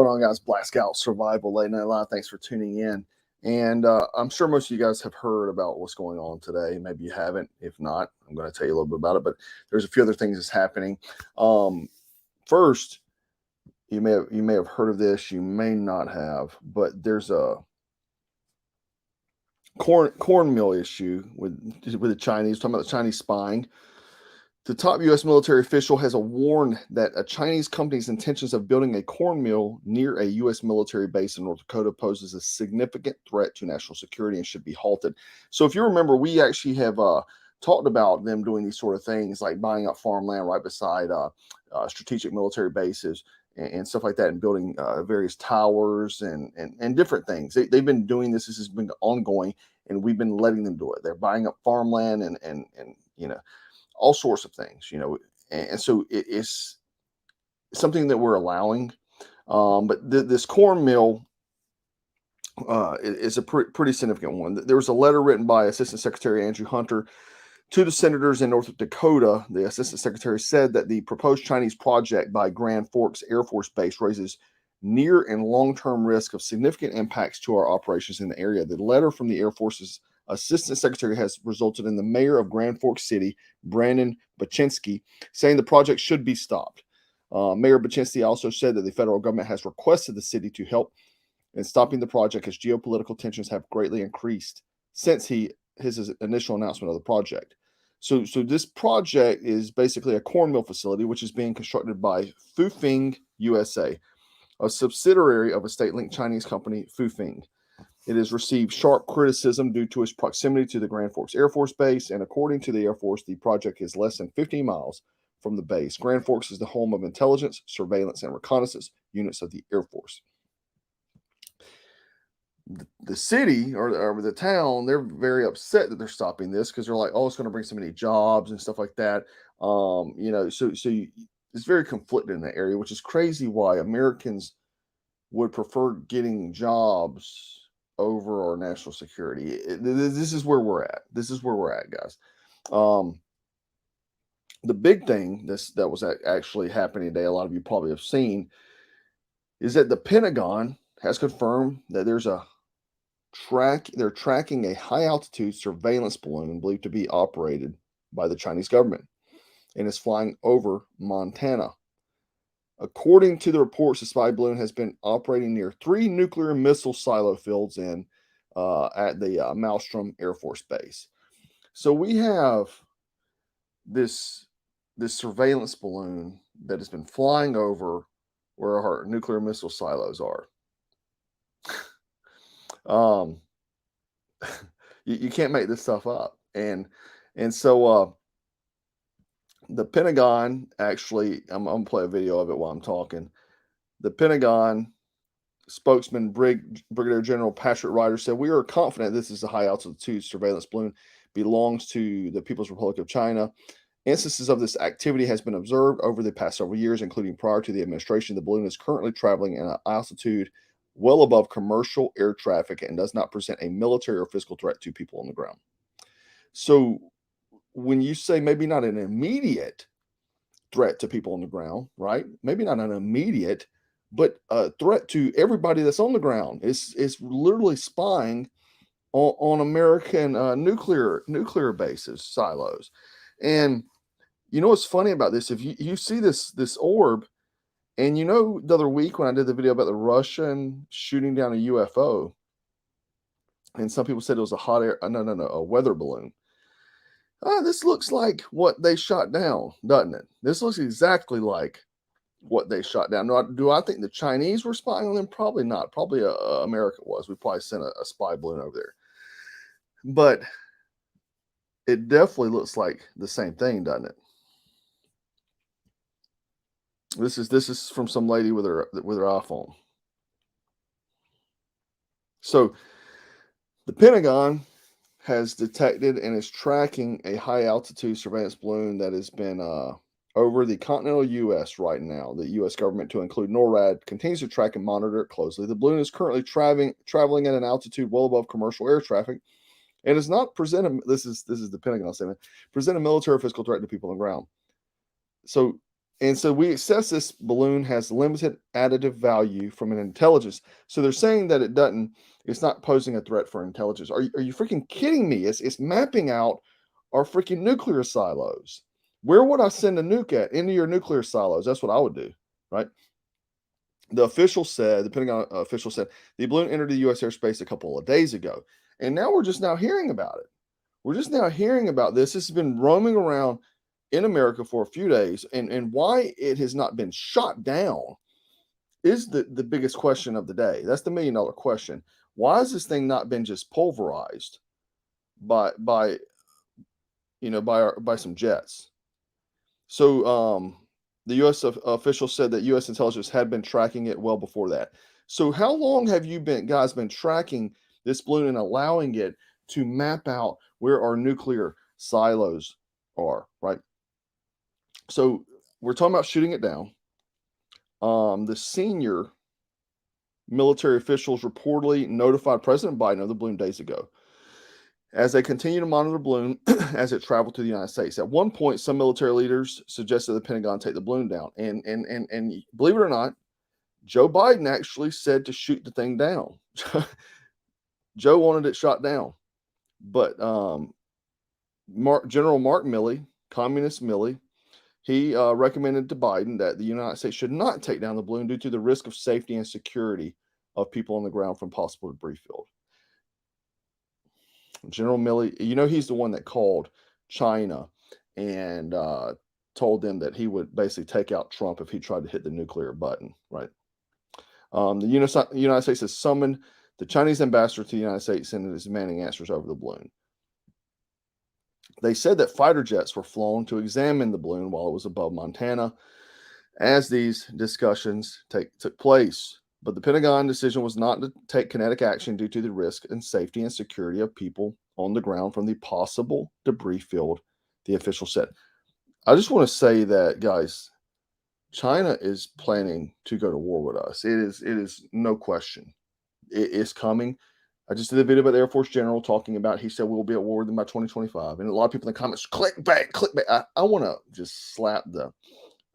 going on, guys? Black Scout Survival Late Night Live. Thanks for tuning in. And I'm sure most of you guys have heard about what's going on today. Maybe you haven't. If not, I'm going to tell you a little bit about it. But there's a few other things that's happening. First, you may have heard of this. You may not have. But there's a corn meal issue with the Chinese. Talking about the Chinese spying. The top U.S. military official has warned that a Chinese company's intentions of building a corn mill near a U.S. military base in North Dakota poses a significant threat to national security and should be halted. So if you remember, we actually have talked about them doing these sort of things, like buying up farmland right beside strategic military bases and stuff like that, and building various towers and different things. They've been doing this. This has been ongoing, and we've been letting them do it. They're buying up farmland and you know, all sorts of things, you know, and so it's something that we're allowing. But this corn mill is a pretty significant one. There was a letter written by Assistant Secretary Andrew Hunter to the senators in North Dakota. The Assistant Secretary said that the proposed Chinese project by Grand Forks Air Force Base raises near and long-term risk of significant impacts to our operations in the area. The letter from the Air Force's Assistant Secretary has resulted in the mayor of Grand Forks City, Brandon Baczynski, saying the project should be stopped. Mayor Baczynski also said that the federal government has requested the city to help in stopping the project as geopolitical tensions have greatly increased since his initial announcement of the project. So this project is basically a corn mill facility which is being constructed by Fufeng USA, a subsidiary of a state-linked Chinese company, Fufeng. It has received sharp criticism due to its proximity to the Grand Forks Air Force Base, and according to the Air Force, the project is less than 15 miles from the base. Grand Forks is the home of intelligence, surveillance, and reconnaissance units of the Air Force. The city or the town, they're very upset that they're stopping this because they're like, oh, it's going to bring so many jobs and stuff like that. You know, it's very conflicted in the area, which is crazy why Americans would prefer getting jobs over our national security. This is where we're at. This is where we're at, guys. The big thing that was actually happening today, a lot of you probably have seen, is that the Pentagon has confirmed that they're tracking a high altitude surveillance balloon believed to be operated by the Chinese government and is flying over Montana. According to the reports, the spy balloon has been operating near 3 nuclear missile silo fields at the Maelstrom Air Force Base. So we have this surveillance balloon that has been flying over where our nuclear missile silos are. You can't make this stuff up, and so the Pentagon actually, I'm going to play a video of it while I'm talking. The Pentagon spokesman Brigadier General Patrick Ryder said, "We are confident this is a high altitude surveillance balloon belongs to the People's Republic of China. Instances of this activity has been observed over the past several years, including prior to the administration. The balloon is currently traveling at an altitude well above commercial air traffic and does not present a military or physical threat to people on the ground." So when you say maybe not an immediate threat to people on the ground, right? Maybe not an immediate, but a threat to everybody that's on the ground. It's literally spying on American nuclear bases, silos. And you know what's funny about this? If you see this orb, and you know the other week when I did the video about the Russian shooting down a UFO, and some people said it was a weather balloon. This looks like what they shot down, doesn't it? This looks exactly like what they shot down. Do I think the Chinese were spying on them? Probably not. Probably America was. We probably sent a spy balloon over there. But it definitely looks like the same thing, doesn't it? This is from some lady with her iPhone. So the Pentagon has detected and is tracking a high altitude surveillance balloon that has been over the continental U.S. right now. The U.S. government, to include NORAD, continues to track and monitor it closely. The balloon is currently traveling at an altitude well above commercial air traffic and does not present this is the Pentagon statement, present a military or physical threat to people on the ground. So And so we assess this balloon has limited additive value from an intelligence. So they're saying that it's not posing a threat for intelligence. Are you freaking kidding me? It's mapping out our freaking nuclear silos. Where would I send a nuke at? Into your nuclear silos. That's what I would do, right? The Pentagon official said, the balloon entered the U.S. airspace a couple of days ago. And now we're just now hearing about it. We're just now hearing about this. This has been roaming around in America for a few days. And why it has not been shot down is the biggest question of the day. That's the $1 million question. Why has this thing not been just pulverized by some jets? So the U.S. official said that U.S. intelligence had been tracking it well before that. So how long have you guys been tracking this balloon and allowing it to map out where our nuclear silos are, right? So we're talking about shooting it down. The senior military officials reportedly notified President Biden of the balloon days ago as they continue to monitor the balloon as it traveled to the United States. At one point, some military leaders suggested the Pentagon take the balloon down. And believe it or not, Joe Biden actually said to shoot the thing down. Joe wanted it shot down. But General Mark Milley, Communist Milley, he recommended to Biden that the United States should not take down the balloon due to the risk of safety and security of people on the ground from possible debris field. General Milley, he's the one that called China and told them that he would basically take out Trump if he tried to hit the nuclear button, right? The United States has summoned the Chinese ambassador to the United States and is demanding answers over the balloon. They said that fighter jets were flown to examine the balloon while it was above Montana as these discussions took place. But the Pentagon decision was not to take kinetic action due to the risk and safety and security of people on the ground from the possible debris field, the official said. I just want to say that, guys, China is planning to go to war with us. It is no question. It is coming. I just did a video about the Air Force General talking about, he said we'll be at war with them by 2025. And a lot of people in the comments, clickbait. I want to just slap the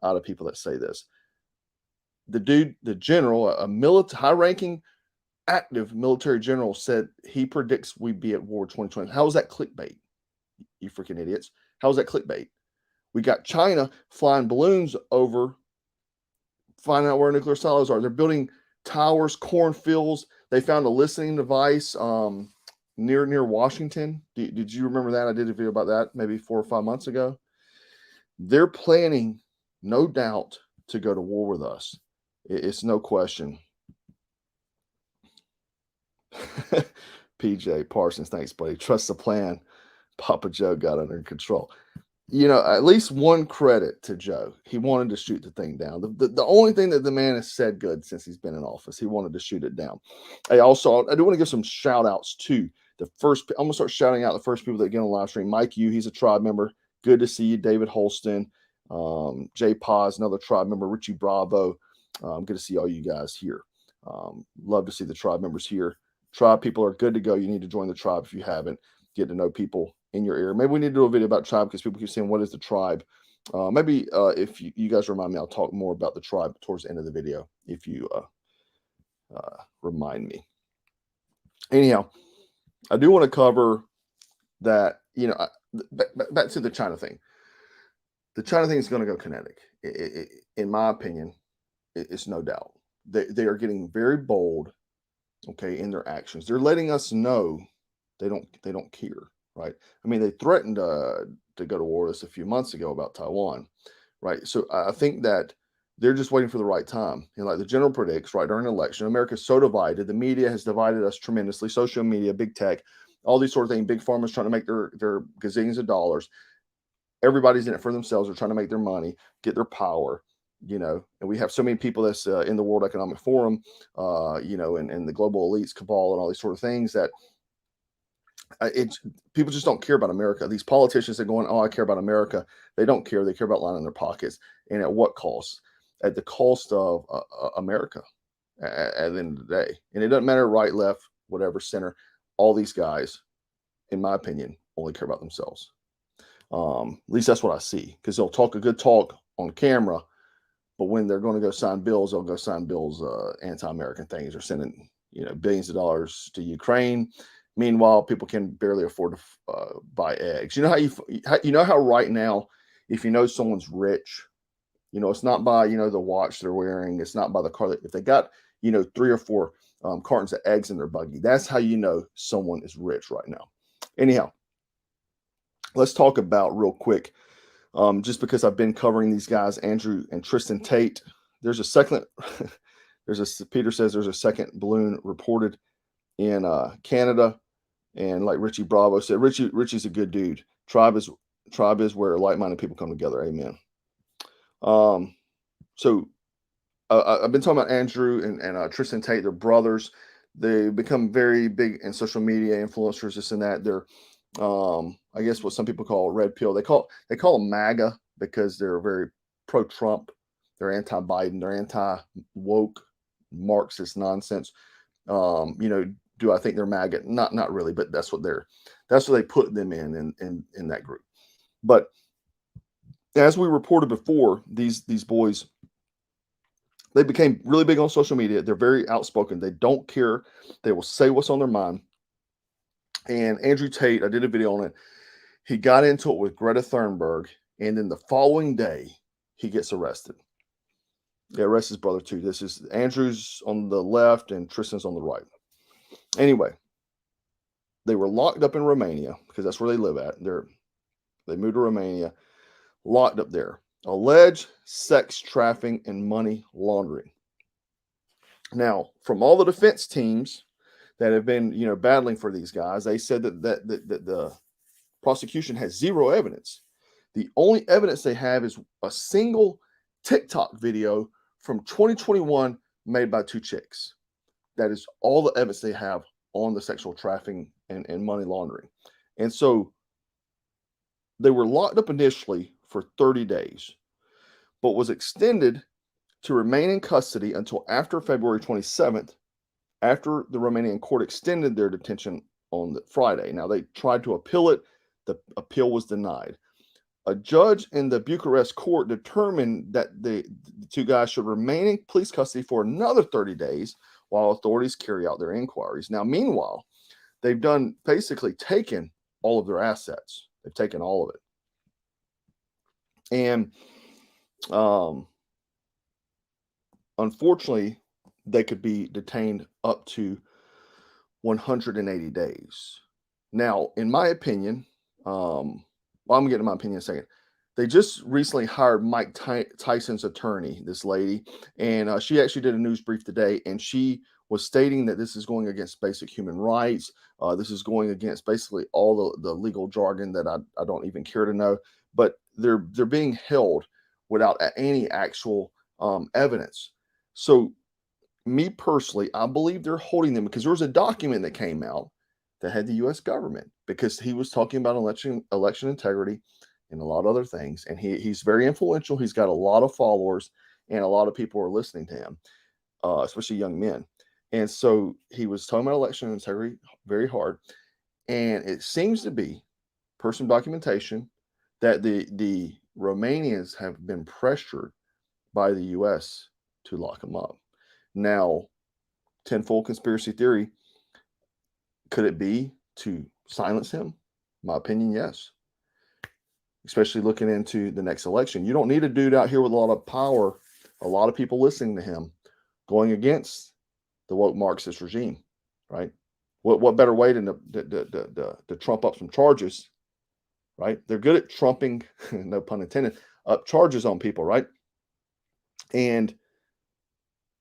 out of people that say this. The general, a high-ranking, active military general, said he predicts we'd be at war 2020. How is that clickbait, you freaking idiots? How is that clickbait? We got China flying balloons over, finding out where nuclear silos are. They're building towers, cornfields. They found a listening device near Washington. Did you remember that? I did a video about that maybe 4 or 5 months ago. They're planning, no doubt, to go to war with us. It's no question. PJ Parsons, thanks, buddy. Trust the plan. Papa Joe got under control. At least one credit to Joe. He wanted to shoot the thing down. The only thing that the man has said good since he's been in office, he wanted to shoot it down. I do want to give some shout outs to I'm going to start shouting out the first people that get on the live stream. Mike Yu, he's a tribe member. Good to see you. David Holston, Jay Paz, another tribe member. Richie Bravo. Good to see all you guys here. Love to see the tribe members here. Tribe people are good to go. You need to join the tribe if you haven't. Get to know people in your area. Maybe we need to do a video about tribe because people keep saying, what is the tribe? Maybe if you guys remind me, I'll talk more about the tribe towards the end of the video if you remind me. Anyhow, I do want to cover that, back to the China thing. The China thing is going to go kinetic. In my opinion, it's no doubt. They are getting very bold, okay, in their actions. They're letting us know they don't care, right? I mean, they threatened to go to war with us a few months ago about Taiwan, right? So I think that they're just waiting for the right time. Like the general predicts, right, during an election, America's so divided. The media has divided us tremendously. Social media, big tech, all these sort of things. Big pharma's trying to make their gazillions of dollars. Everybody's in it for themselves. They're trying to make their money, get their power, and we have so many people that's in the World Economic Forum, and the global elites cabal and all these sort of things that people just don't care about America. These politicians that are going, I care about America. They don't care. They care about lining their pockets. And at what cost? At the cost of America at the end of the day. And it doesn't matter right, left, whatever, center. All these guys, in my opinion, only care about themselves. At least that's what I see, because they'll talk a good talk on camera, But when they're going to go sign bills, they'll go sign bills, anti-American things, or sending billions of dollars to Ukraine. Meanwhile, people can barely afford to buy eggs. You know how right now, if you know someone's rich, it's not by the watch they're wearing, it's not by the car. If they got 3 or 4 cartons of eggs in their buggy, that's how you know someone is rich right now. Anyhow, let's talk about real quick. Just because I've been covering these guys, Andrew and Tristan Tate. There's a second. Peter says there's a second balloon reported in Canada, and like Richie Bravo said, Richie's a good dude. Tribe is where like-minded people come together. Amen. So I've been talking about Andrew and Tristan Tate. They're brothers. They become very big in social media, influencers, this and that. They're I guess what some people call red pill. They call them MAGA because they're very pro-Trump. They're anti-Biden. They're anti-woke Marxist nonsense. Do I think they're MAGA? Not really, but that's what they put them in that group. But as we reported before, these boys, they became really big on social media. They're very outspoken. They don't care. They will say what's on their mind. And Andrew Tate, I did a video on it. He got into it with Greta Thunberg, and then the following day, he gets arrested. They arrest his brother too. This is Andrew's on the left and Tristan's on the right. Anyway, they were locked up in Romania because that's where they live at. They moved to Romania, locked up there. Alleged sex trafficking and money laundering. Now, from all the defense teams that have been, battling for these guys, they said that the prosecution has zero evidence. The only evidence they have is a single TikTok video from 2021 made by 2 chicks. That is all the evidence they have on the sexual trafficking and money laundering. And so they were locked up initially for 30 days, but was extended to remain in custody until after February 27th, after the Romanian court extended their detention on the Friday. Now, they tried to appeal it. The appeal was denied. A judge in the Bucharest court determined that the 2 guys should remain in police custody for another 30 days while authorities carry out their inquiries. Now, meanwhile, they've basically taken all of their assets. They've taken all of it. And unfortunately, they could be detained up to 180 days. Now, in my opinion, I'm getting my opinion in a second. They just recently hired Mike Tyson's attorney, this lady, and she actually did a news brief today, and she was stating that this is going against basic human rights. This is going against basically all the legal jargon that I don't even care to know. But they're being held without any actual evidence. So, me personally, I believe they're holding them because there was a document that came out that had the U.S. government, because he was talking about election integrity and a lot of other things. And he's very influential. He's got a lot of followers, and a lot of people are listening to him, especially young men. And so he was talking about election integrity very hard. And it seems to be personal documentation that the Romanians have been pressured by the U.S. to lock him up. Now, tenfold conspiracy theory, could it be to silence him? My opinion, yes. Especially looking into the next election. You don't need a dude out here with a lot of power, a lot of people listening to him, going against the woke Marxist regime, right? What better way to trump up some charges, right? They're good at trumping, no pun intended, up charges on people, right? And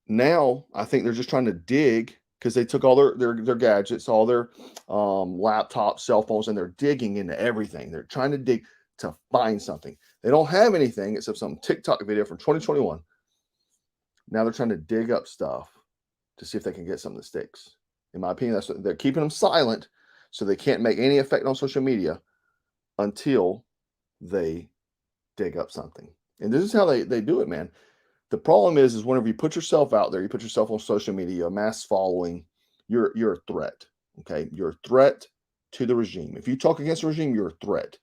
now I think they're just trying to dig, because they took all their gadgets, all their laptops, cell phones, and they're digging into everything. They're trying to dig to find something. They don't have anything except some TikTok video from 2021. Now they're trying to dig up stuff to see if they can get something that sticks. In my opinion, that's what they're keeping them silent, so they can't make any effect on social media until they dig up something. And this is how they do it, man. The problem is whenever you put yourself out there, you put yourself on social media, a mass following, you're a threat. Okay, you're a threat to the regime. If you talk against the regime, you're a threat.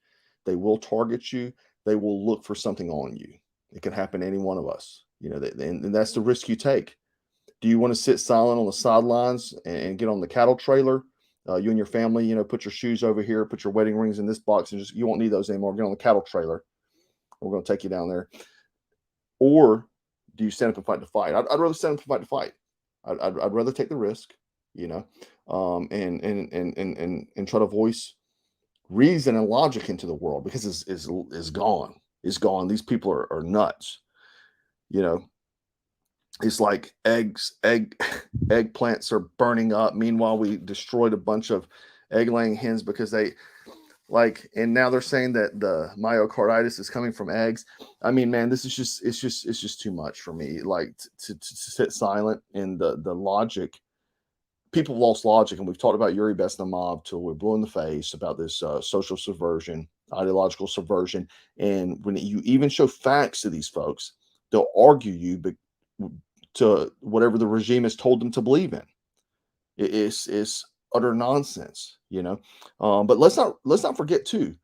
They will target you. They will look for something on you. It can happen to any one of us. And that's the risk you take. Do you want to sit silent on the sidelines and get on the cattle trailer? You and your family, put your shoes over here, put your wedding rings in this box, and you won't need those anymore. Get on the cattle trailer. We're going to take you down there. Or do you stand up and fight the fight? I'd rather stand up and fight the fight. I'd rather take the risk, and try to voice reason and logic into the world, because is gone. It's gone. These people are nuts. It's like eggplants are burning up. Meanwhile, we destroyed a bunch of egg-laying hens because and now they're saying that the myocarditis is coming from eggs. I mean, man, this is it's just too much for me. Like to sit silent in the logic. People have lost logic, and we've talked about Yuri Besnamov till we're blue in the face about this social subversion, ideological subversion. And when you even show facts to these folks, they'll argue you to whatever the regime has told them to believe in. It's utter nonsense, But let's not forget too,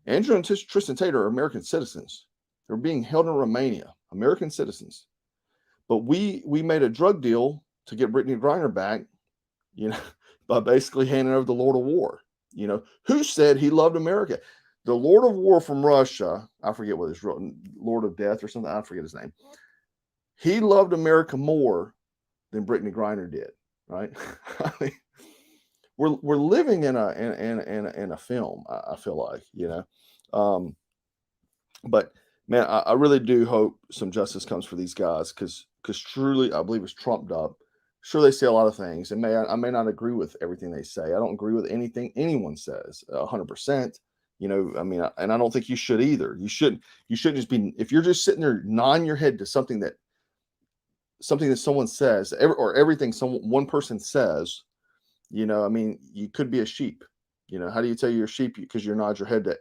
Andrew and Tristan Tate are American citizens. They're being held in Romania, American citizens. But we made a drug deal to get Brittany Griner back, by basically handing over the Lord of War. Who said he loved America? The Lord of War from Russia, I forget what his Lord of Death or something, I forget his name. He loved America more than Brittany Griner did, right? I mean, we're living in a film. I feel like, but man, I really do hope some justice comes for these guys, because truly, I believe it's trumped up. Sure, they say a lot of things, and I may not agree with everything they say. I don't agree with anything anyone says 100%. I mean, and I don't think you should either. You shouldn't just be, if you're just sitting there nodding your head to something that someone says, or everything one person says. I mean, you could be a sheep. How do you tell you're a sheep? Because you nod your head to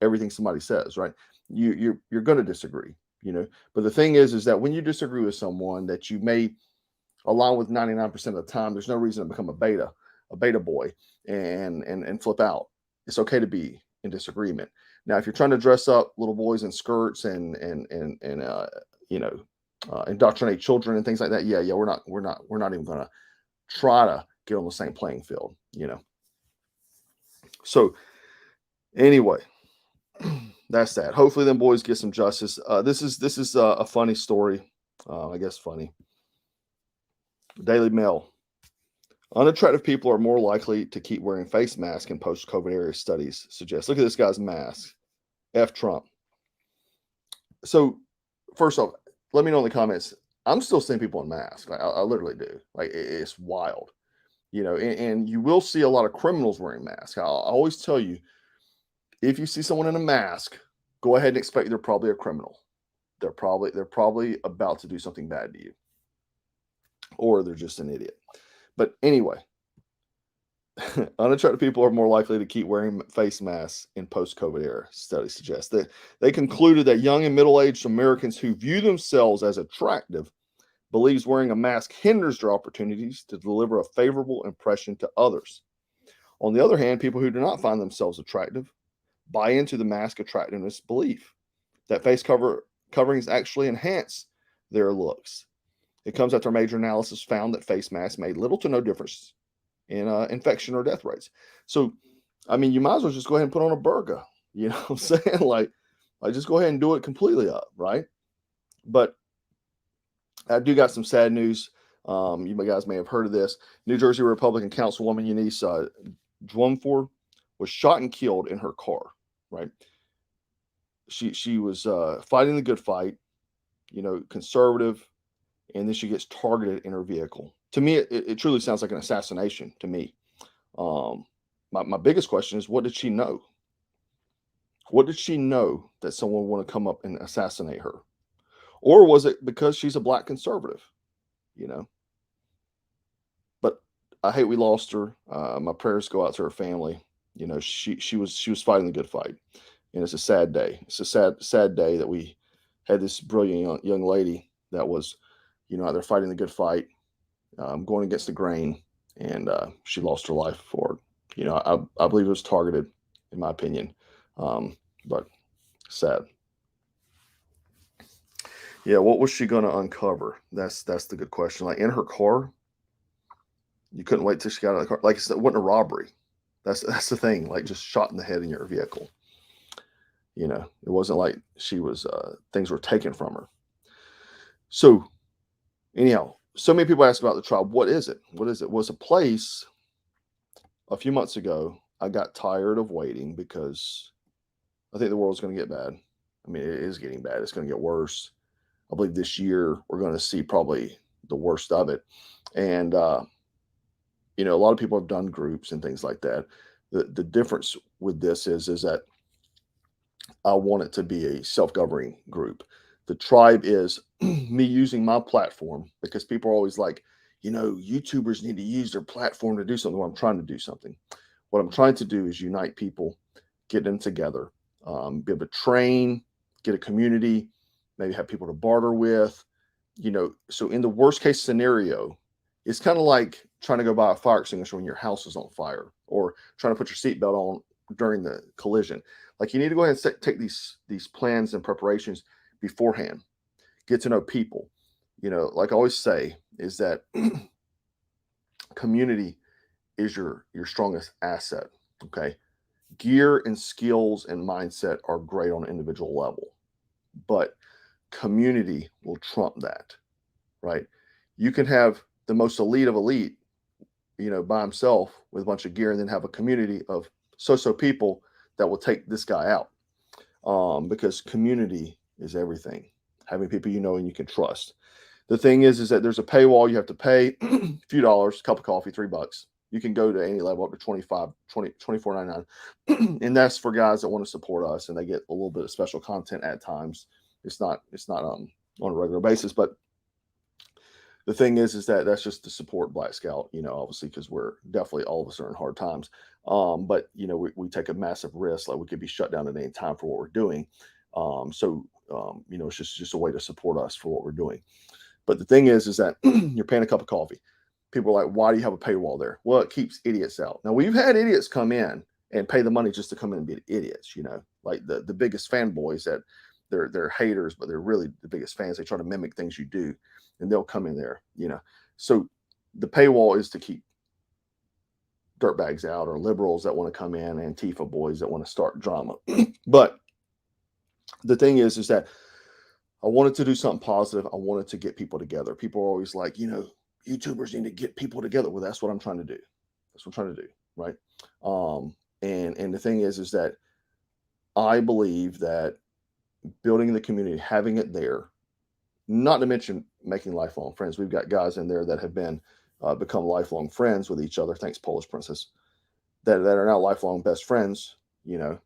everything somebody says, right? You're going to disagree. But the thing is that when you disagree with someone that you may align with 99% of the time, there's no reason to become a beta boy and flip out. It's okay to be in disagreement. Now, if you're trying to dress up little boys in skirts and indoctrinate children and things like that, yeah, we're not even going to try to get on the same playing field. So anyway, that's that. Hopefully, them boys get some justice. This is a funny story. I guess funny. Daily Mail. Unattractive people are more likely to keep wearing face masks in post-COVID era, studies suggest. Look at this guy's mask. F Trump. So, first off, let me know in the comments. I'm still seeing people in masks. I literally do. Like, it's wild. And you will see a lot of criminals wearing masks. I always tell you, if you see someone in a mask, go ahead and expect they're probably a criminal. They're probably about to do something bad to you. Or they're just an idiot. But anyway, unattractive people are more likely to keep wearing face masks in post-COVID era, studies suggest. They concluded that young and middle-aged Americans who view themselves as attractive believes wearing a mask hinders their opportunities to deliver a favorable impression to others. On the other hand, people who do not find themselves attractive buy into the mask attractiveness belief that face coverings actually enhance their looks. It comes after a major analysis found that face masks made little to no difference in infection or death rates. So, I mean, you might as well just go ahead and put on a burqa. You know what I'm saying? Like just go ahead and do it completely up, right? But I do got some sad news. You guys may have heard of this. New Jersey Republican Councilwoman Eunice Dwumfor was shot and killed in her car, right? She was fighting the good fight, conservative, and then she gets targeted in her vehicle. To me, it truly sounds like an assassination to me. My biggest question is, what did she know? What did she know that someone would want to come up and assassinate her? Or was it because she's a black conservative? But I hate we lost her. My prayers go out to her family. She was fighting the good fight, and it's a sad day. It's a sad day that we had this brilliant young lady that was, out there fighting the good fight, going against the grain, and she lost her life for it. I believe it was targeted, in my opinion, but sad. Yeah, what was she going to uncover? That's the good question. Like in her car, you couldn't wait till she got out of the car. Like I said, it wasn't a robbery. That's the thing. Like just shot in the head in your vehicle. It wasn't like she was things were taken from her. So anyhow, so many people ask about the trial. What is it? What is it? Was a place a few months ago. I got tired of waiting because I think the world's going to get bad. I mean, it is getting bad. It's going to get worse. I believe this year we're going to see probably the worst of it. And a lot of people have done groups and things like that. The difference with this is that I want it to be a self-governing group. The tribe is me using my platform because people are always like, YouTubers need to use their platform to do something. Well, I'm trying to do something. What I'm trying to do is unite people, get them together, be able to train, get a community, maybe have people to barter with. So in the worst case scenario, it's kind of like trying to go buy a fire extinguisher when your house is on fire, or trying to put your seatbelt on during the collision. Like you need to go ahead and take these plans and preparations beforehand. Get to know people. Like I always say, is that community is your strongest asset. Okay, gear and skills and mindset are great on an individual level, but community will trump that. Right? You can have the most elite of elite, by himself with a bunch of gear, and then have a community of so people that will take this guy out. Because community is everything. Having people and you can trust. The thing is that there's a paywall. You have to pay a few dollars, a cup of coffee, $3. You can go to any level up to 25, 20, 24.99, and that's for guys that want to support us, and they get a little bit of special content at times. It's not on a regular basis, but the thing is that that's just to support Black Scout, obviously, because we're definitely, all of us are in hard times. But we take a massive risk, like we could be shut down at any time for what we're doing. It's just a way to support us for what we're doing. But the thing is that you're paying a cup of coffee. People are like, why do you have a paywall there? Well, it keeps idiots out. Now we've had idiots come in and pay the money just to come in and be idiots, like the biggest fanboys that they're haters, but they're really the biggest fans. They try to mimic things you do, and they'll come in there, So the paywall is to keep dirtbags out, or liberals that want to come in, Antifa boys that want to start drama. But the thing is that I wanted to do something positive. I wanted to get people together. People are always like, YouTubers need to get people together. Well, that's what I'm trying to do. That's what I'm trying to do, right? And the thing is that I believe that building the community, having it there, not to mention making lifelong friends. We've got guys in there that have become lifelong friends with each other. Thanks, Polish Princess. That are now lifelong best friends. We have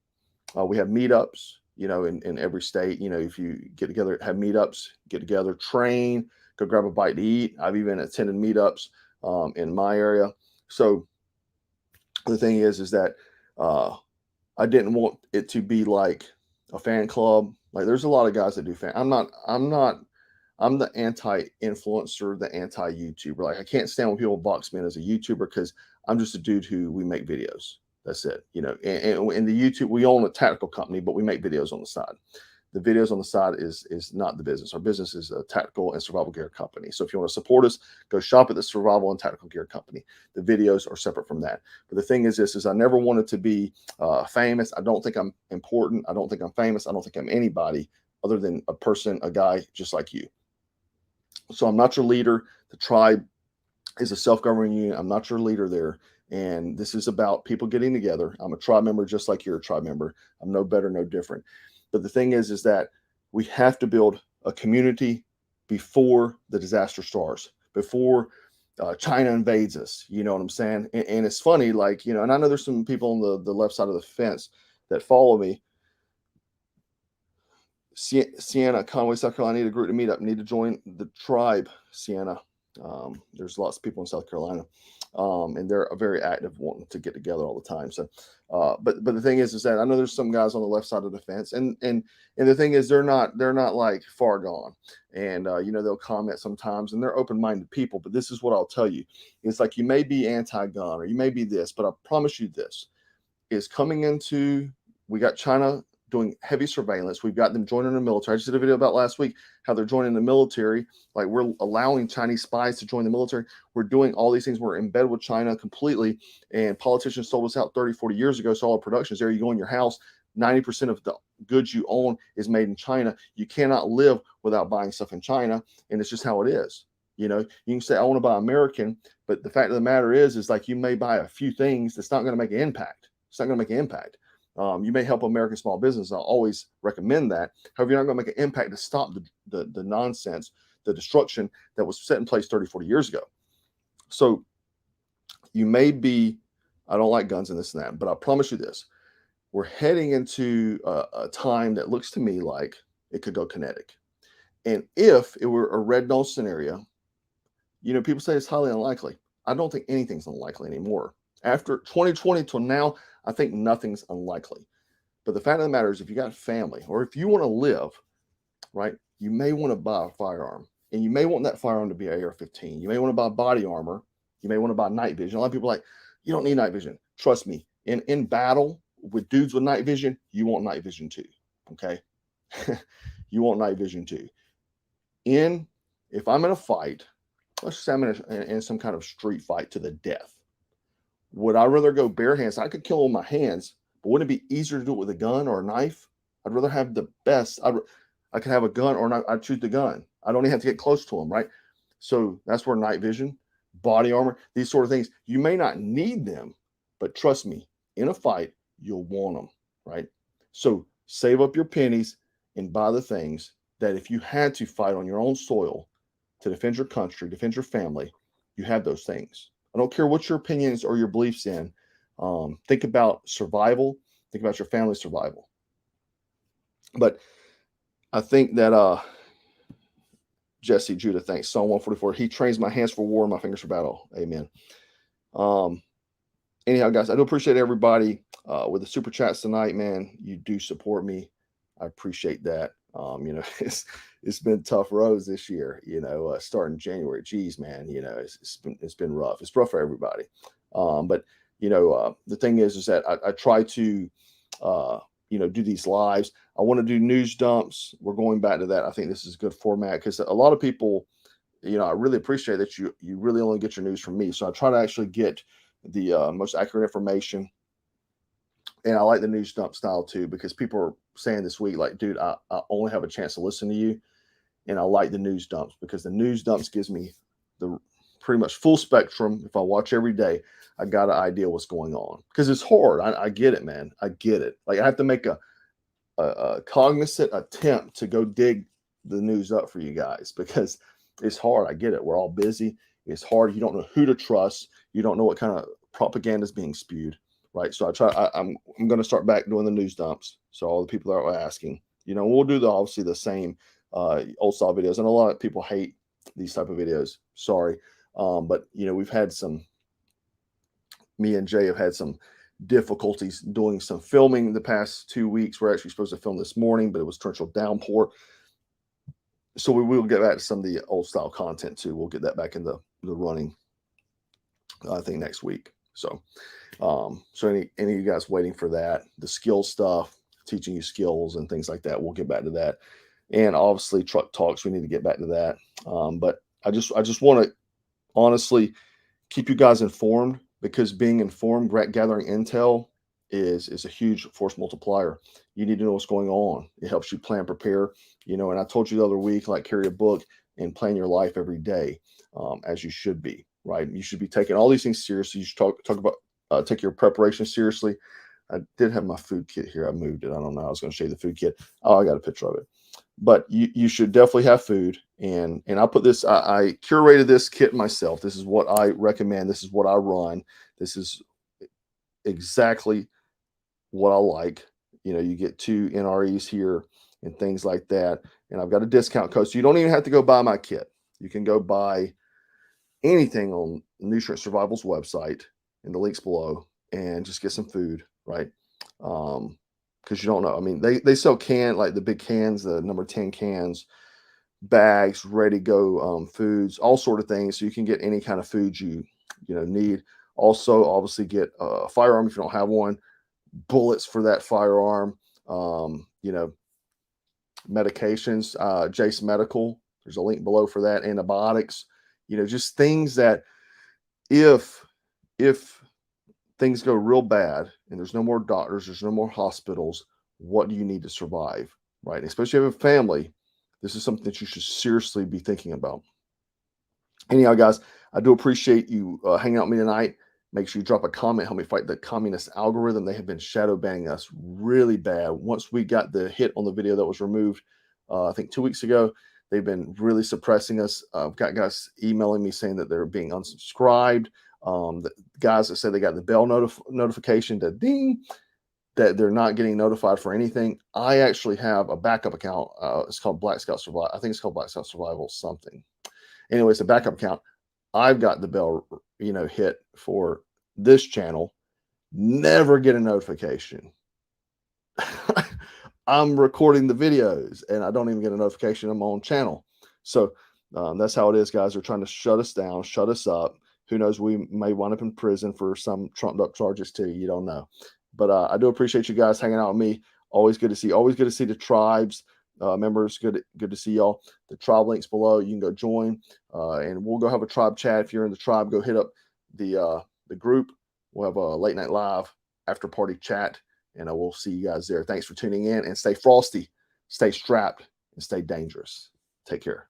meetups. In every state. If you get together, have meetups, get together, train, go grab a bite to eat. I've even attended meetups in my area. So the thing is that I didn't want it to be like a fan club. Like there's a lot of guys that do fan. I'm the anti-influencer, the anti-YouTuber. Like I can't stand when people box me in as a YouTuber, because I'm just a dude we make videos. That's it. And in the YouTube, we own a tactical company, but we make videos on the side. The videos on the side is not the business. Our business is a tactical and survival gear company. So if you want to support us, go shop at the Survival and Tactical Gear Company. The videos are separate from that. But the thing is I never wanted to be famous. I don't think I'm important. I don't think I'm famous. I don't think I'm anybody other than a person, a guy just like you. So I'm not your leader. The tribe is a self-governing unit. I'm not your leader there. And this is about people getting together. I'm a tribe member just like you're a tribe member. I'm no better, no different. But the thing is that we have to build a community before the disaster starts, before China invades us. You know what I'm saying? And it's funny, like, and I know there's some people on the left side of the fence that follow me. Sienna, Conway, South Carolina, need a group to meet up. Need to join the tribe, Sienna. There's lots of people in South Carolina, and they're very active, wanting to get together all the time. So, but the thing is that I know there's some guys on the left side of the fence, and the thing is they're not like far gone, and they'll comment sometimes, and they're open-minded people. But this is what I'll tell you: it's like you may be anti-gun or you may be this, but I promise you this is coming into. We got China doing heavy surveillance. We've got them joining the military. I just did a video about last week how they're joining the military. Like, we're allowing Chinese spies to join the military. We're doing all these things. We're in bed with China completely. And politicians sold us out 30, 40 years ago. So all the production is there. You go in your house, 90% of the goods you own is made in China. You cannot live without buying stuff in China. And it's just how it is. You know, you can say, I want to buy American, but the fact of the matter is like, you may buy a few things that's not going to make an impact. It's not going to make an impact. You may help American small business. I'll always recommend that. However, you're not going to make an impact to stop the nonsense, the destruction that was set in place 30, 40 years ago. So you may be, I don't like guns and this and that, but I promise you this, we're heading into a time that looks to me like it could go kinetic. And if it were a red dawn scenario, you know, people say it's highly unlikely. I don't think anything's unlikely anymore. After 2020 till now, I think nothing's unlikely. But the fact of the matter is, if you got family or if you want to live, right, you may want to buy a firearm. And you may want that firearm to be an AR-15. You may want to buy body armor. You may want to buy night vision. A lot of people are like, you don't need night vision. Trust me, in battle with dudes with night vision, you want night vision too, okay? You want night vision too. If I'm in a fight, let's say I'm in some kind of street fight to the death, would I rather go bare hands? I could kill him with my hands, but wouldn't it be easier to do it with a gun or a knife? I'd rather have the best. I could have a gun or not. I'd choose the gun. I don't even have to get close to him, right? So that's where night vision, body armor, these sort of things, you may not need them, but trust me, in a fight, you'll want them, right? So save up your pennies and buy the things that if you had to fight on your own soil to defend your country, defend your family, you have those things. I don't care what your opinions or your beliefs in. Think about survival. Think about your family's survival. But I think that Jesse Judah, thanks. Psalm 144. He trains my hands for war, my fingers for battle. Amen. Anyhow, guys, I do appreciate everybody with the super chats tonight, man. You do support me. I appreciate that. You know, it's been tough roads this year, you know, starting January. Geez, man, you know, it's been rough. It's rough for everybody. But, you know, the thing is that I try to, you know, do these lives. I want to do news dumps. We're going back to that. I think this is a good format because a lot of people, you know, I really appreciate that you really only get your news from me. So I try to actually get the most accurate information. And I like the news dump style too, because people are saying this week, like, dude, I only have a chance to listen to you. And I like the news dumps because the news dumps gives me the pretty much full spectrum. If I watch every day, I got an idea what's going on because it's hard. I get it, man. I get it. Like, I have to make a cognizant attempt to go dig the news up for you guys because it's hard. I get it. We're all busy. It's hard. You don't know who to trust. You don't know what kind of propaganda is being spewed. Right. So I'm going to start back doing the news dumps. So all the people that are asking, you know, we'll do obviously the same old style videos. And a lot of people hate these type of videos. Sorry. But, you know, me and Jay have had some difficulties doing some filming the past 2 weeks. We're actually supposed to film this morning, but it was torrential downpour. So we will get back to some of the old style content too. We'll get that back in the running, I think, next week. So any of you guys waiting for that, the skill stuff, teaching you skills and things like that, we'll get back to that. And obviously truck talks, we need to get back to that. But I just want to honestly keep you guys informed because being informed, gathering intel is a huge force multiplier. You need to know what's going on. It helps you plan, prepare, you know, and I told you the other week, like, carry a book and plan your life every day, as you should be. Right. You should be taking all these things seriously. You should talk about take your preparation seriously. I did have my food kit here. I moved it. I don't know. I was going to show you the food kit. Oh, I got a picture of it. But you should definitely have food. And I put this, I curated this kit myself. This is what I recommend. This is what I run. This is exactly what I like. You know, you get 2 NREs here and things like that. And I've got a discount code. So you don't even have to go buy my kit. You can go buy anything on Nutrient Survival's website in the links below and just get some food, right? Because you don't know. I mean, they sell like the big cans, the number 10 cans, bags, ready to go foods, all sort of things. So you can get any kind of food you need. Also, obviously, get a firearm if you don't have one, bullets for that firearm, you know, medications, Jase Medical. There's a link below for that. Antibiotics, you know, just things that if things go real bad and there's no more doctors, there's no more hospitals, what do you need to survive, right? Especially if you have a family, this is something that you should seriously be thinking about. Anyhow, guys, I do appreciate you hanging out with me tonight. Make sure you drop a comment, help me fight the communist algorithm. They have been shadow banning us really bad. Once we got the hit on the video that was removed, I think 2 weeks ago, they've been really suppressing us. I've got guys emailing me saying that they're being unsubscribed. The guys that say they got the bell notification to ding, that they're not getting notified for anything. I actually have a backup account. It's called Black Scout Survival. I think it's called Black Scout Survival something. Anyway, it's a backup account. I've got the bell, you know, hit for this channel. Never get a notification. I'm recording the videos and I don't even get a notification on my own channel. So that's how it is, guys. They're trying to shut us down, shut us up. Who knows? We may wind up in prison for some trumped up charges too. You don't know. But I do appreciate you guys hanging out with me. Always good to see. Always good to see the tribes members. Good to see y'all. The tribe links below. You can go join, and we'll go have a tribe chat. If you're in the tribe, go hit up the group. We'll have a late night live after party chat, and we'll see you guys there. Thanks for tuning in, and stay frosty, stay strapped, and stay dangerous. Take care.